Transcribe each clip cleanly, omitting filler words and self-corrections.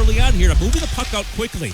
early on here to moving the puck out quickly.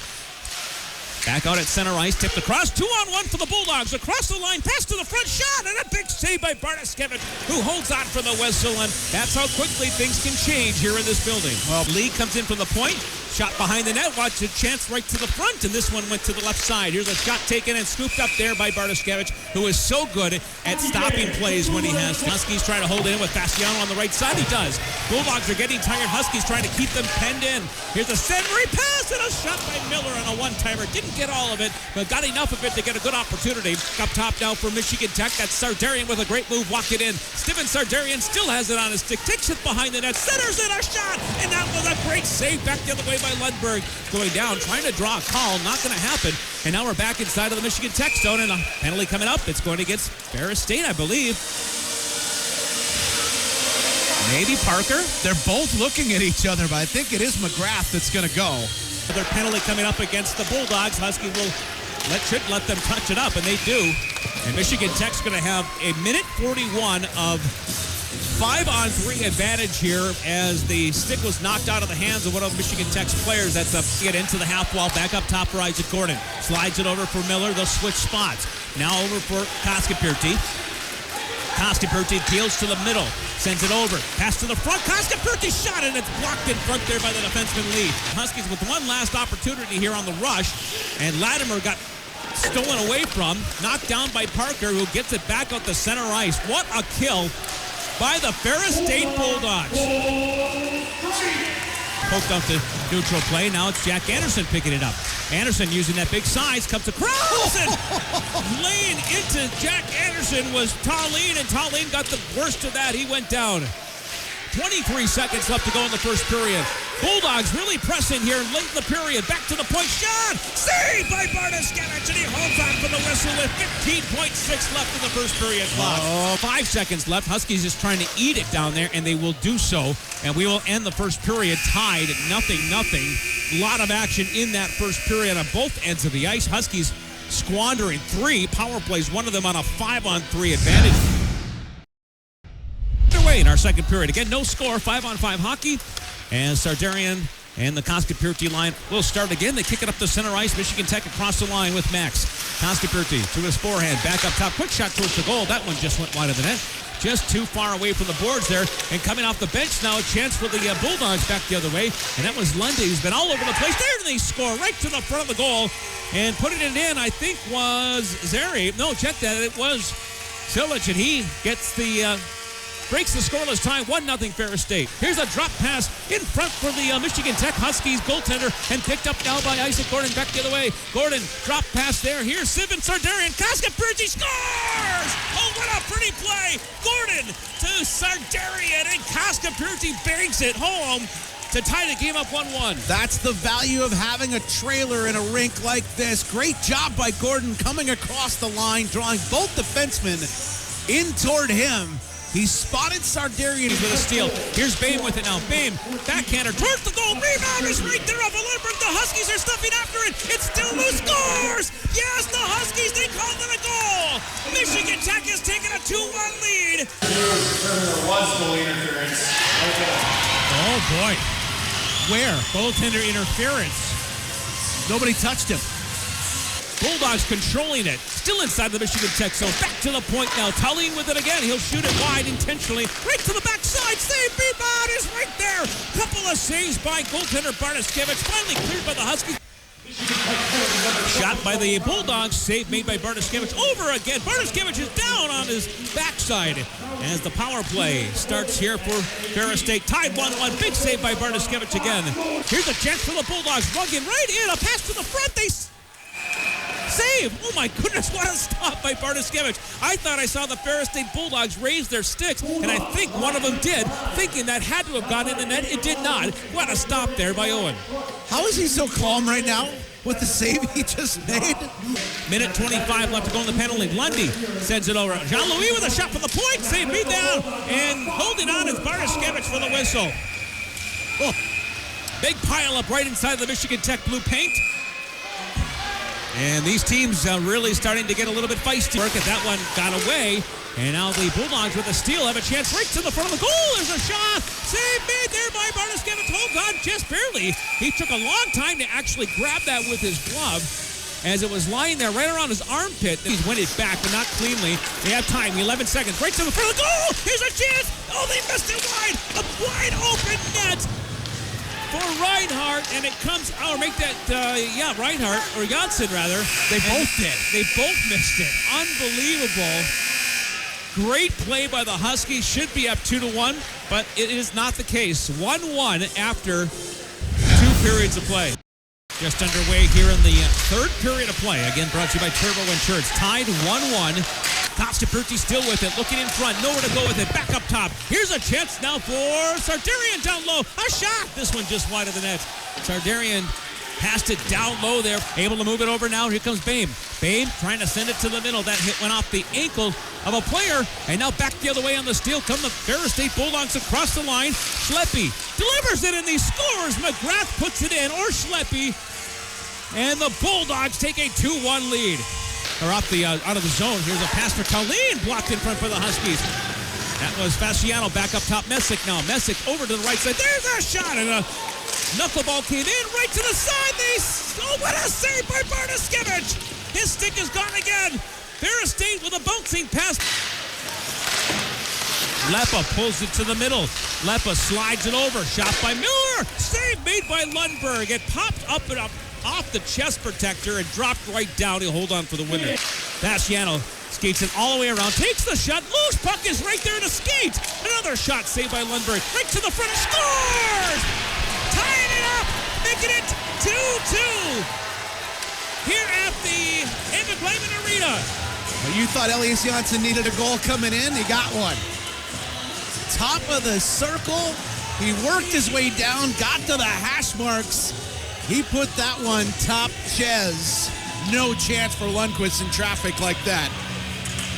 Back out at center ice, tipped across, 2-on-1 for the Bulldogs. Across the line, pass to the front, shot, and a big save by Bartoskevich, who holds on for the whistle, and that's how quickly things can change here in this building. Well, Lee comes in from the point, shot behind the net, watch a chance right to the front, and this one went to the left side. Here's a shot taken and scooped up there by Bartoskevich, who is so good at stopping plays when he has. Huskies trying to hold it in with Bastiano on the right side. He does. Bulldogs are getting tired. Huskies trying to keep them penned in. Here's a centering pass and a shot by Miller on a one-timer. Didn't get all of it, but got enough of it to get a good opportunity. Up top now for Michigan Tech. That's Sardarian with a great move, walk it in. Stiven Sardarian still has it on his stick, takes it behind the net, centers in a shot, and that was a great save back the other way by Lundberg. Going down, trying to draw a call, not going to happen. And now we're back inside of the Michigan Tech zone, and a penalty coming up. It's going against Ferris State, I believe. Maybe Parker. They're both looking at each other, but I think it is McGrath that's going to go. Another penalty coming up against the Bulldogs. Huskies will let them touch it up, and they do. And Michigan Tech's going to have a minute 41 of 5-on-3 advantage here as the stick was knocked out of the hands of one of Michigan Tech's players. That's up to get into the half wall. Back up top for Isaac Gordon. Slides it over for Miller. They'll switch spots. Now over for Koskapirti. Koskapirti peels to the middle. Sends it over. Pass to the front. Koskapirti shot, and it's blocked in front there by the defenseman Lee. Huskies with one last opportunity here on the rush, and Latimer got stolen away from. Knocked down by Parker, who gets it back out the center ice. What a kill by the Ferris State Bulldogs. Poked off the neutral play. Now it's Jack Anderson picking it up. Anderson using that big size, comes across, and laying into Jack Anderson was Tallene, and Tallene got the worst of that. He went down. 23 seconds left to go in the first period. Bulldogs really pressing here late in the period. Back to the point. Shot! Saved by Bartoskevich, and he holds on for the whistle with 15.6 left in the first period clock. 5 seconds left. Huskies just trying to eat it down there, and they will do so. And we will end the first period tied at 0-0. A lot of action in that first period on both ends of the ice. Huskies squandering 3 power plays, one of them on a 5-on-3 advantage. In our second period. Again, no score, 5-on-5 hockey. And Sardarian and the Koskapirti line will start again. They kick it up the center ice. Michigan Tech across the line with Max. Koskapirti to his forehand. Back up top. Quick shot towards the goal. That one just went wide of the net. Just too far away from the boards there. And coming off the bench now, a chance for the Bulldogs back the other way. And that was Lundy, who's been all over the place. There they score right to the front of the goal. And putting it in, I think, was Zeri. No, check that. It was Silich, and he gets the... breaks the scoreless tie, 1-0 Ferris State. Here's a drop pass in front for the Michigan Tech Huskies goaltender, and picked up now by Isaac Gordon back the other way. Gordon, drop pass there. Here's Stiven Sardarian. Koskapirti scores! Oh, what a pretty play! Gordon to Sardarian, and Koskapirti banks it home to tie the game up 1-1. That's the value of having a trailer in a rink like this. Great job by Gordon coming across the line, drawing both defensemen in toward him. He spotted Sardarian with a steal. Here's Boehm with it now. Boehm, backhander towards the goal. Rebound is right there off of Lundberg. The Huskies are stuffing after it. It's still loose. Scores! Yes, the Huskies, they called it a goal. Michigan Tech has taken a 2-1 lead. There was goal interference. Oh, boy. Where? Goaltender interference. Nobody touched him. Bulldogs controlling it. Still inside the Michigan Tech zone. Back to the point now. Tallene with it again. He'll shoot it wide intentionally. Right to the backside. Save. Rebound is right there. Couple of saves by goaltender Bartoskevich. Finally cleared by the Huskies. Shot by the Bulldogs. Save made by Bartoskevich. Over again. Bartoskevich is down on his backside as the power play starts here for Ferris State. Tied 1-1. Big save by Bartoskevich again. Here's a chance for the Bulldogs. Rugging right in. A pass to the front. They save! Oh my goodness, what a stop by Bartoskevich. I thought I saw the Ferris State Bulldogs raise their sticks, and I think one of them did, thinking that had to have gone in the net. It did not. What a stop there by Owen. How is he so calm right now with the save he just made? Minute 25 left to go in the penalty. Lundy sends it over. Jean-Louis with a shot from the point. Save me down, and holding on is Bartoskevich for the whistle. Oh, big pile up right inside the Michigan Tech blue paint. And these teams are really starting to get a little bit feisty. That one got away. And now the Bulldogs with a steal have a chance right to the front of the goal. There's a shot. Save made there there by Barnaskevich. Hold on, just barely. He took a long time to actually grab that with his glove as it was lying there right around his armpit. He's went it back, but not cleanly. They have time, 11 seconds. Right to the front of the goal. Here's a chance. Oh, they missed it wide. A wide open net for Reinhardt, and it comes out. Make that, Reinhardt, or Janssen rather. They both did. They both missed it. Unbelievable. Great play by the Huskies. Should be up 2-1, but it is not the case. 1-1 after 2 periods of play. Just underway here in the third period of play. Again, brought to you by Turbo Insurance. Tied 1-1. Costaperti still with it, looking in front, nowhere to go with it. Back up top. Here's a chance now for Sardarian down low. A shot. This one just wide of the net. Sardarian passed it down low there. Able to move it over now. Here comes Bame. Bame trying to send it to the middle. That hit went off the ankle of a player. And now back the other way on the steal come the Ferris State Bulldogs across the line. Schleppe delivers it and he scores. McGrath puts it in, or Schleppe. And the Bulldogs take a 2-1 lead. They're off the out of the zone. Here's a pass for Colleen, blocked in front for the Huskies. That was Fasciano back up top. Messick now. Messick over to the right side. There's a shot, and a knuckleball came in right to the side. What a save by Barnaskevich! His stick is gone again. Ferris State with a bouncing pass. Leppa pulls it to the middle. Leppa slides it over. Shot by Miller. Save made by Lundberg. It popped up and up off the chest protector and dropped right down. He'll hold on for the winner. Fasciano skates it all the way around. Takes the shot. Loose puck is right there to skate. Another shot saved by Lundberg. Right to the front. Scores! Tying it up. Making it 2-2. Here at the Entertainment Arena. Well, you thought Elias Janssen needed a goal coming in. He got one. Top of the circle. He worked his way down, got to the hash marks. He put that one top Ches. No chance for Lundqvist in traffic like that.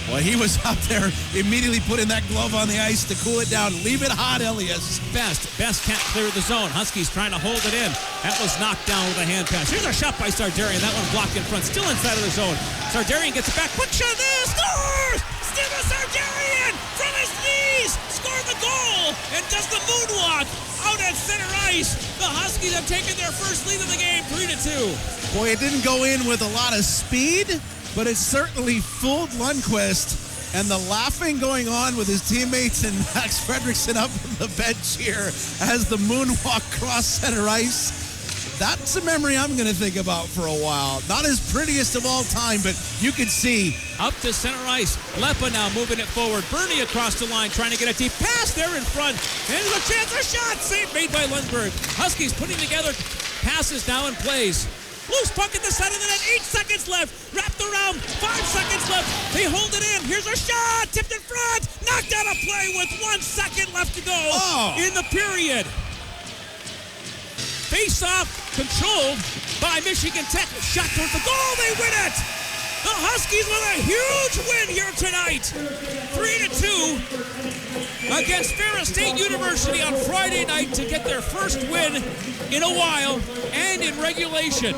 Well, he was up there immediately putting that glove on the ice to cool it down. Leave it hot, Elias. Best can't clear the zone. Huskies trying to hold it in. That was knocked down with a hand pass. Here's a shot by Sardarian. That one blocked in front. Still inside of the zone. Sardarian gets it back. Quick shot there. Scores! Stiven Sardarian from his knees. Scored the goal and does the moonwalk out at center ice. The Huskies have taken their first lead of the game, 3-2. Boy, it didn't go in with a lot of speed, but it certainly fooled Lundqvist. And the laughing going on with his teammates and Max Fredrickson up on the bench here as the moonwalk cross center ice. That's a memory I'm going to think about for a while. Not his prettiest of all time, but you can see. Up to center ice. Leppa now moving it forward. Bernie across the line trying to get a deep pass there in front. And there's a chance, a shot. Save made by Lundberg. Huskies putting together passes now in plays. Loose puck at the side of the net. 8 seconds left. Wrapped around. 5 seconds left. They hold it in. Here's a shot. Tipped in front. Knocked out of play with 1 second left to go in the period. Face-off controlled by Michigan Tech. Shot towards the goal. They win it. The Huskies with a huge win here tonight. 3-2 against Ferris State University on Friday night to get their first win in a while and in regulation.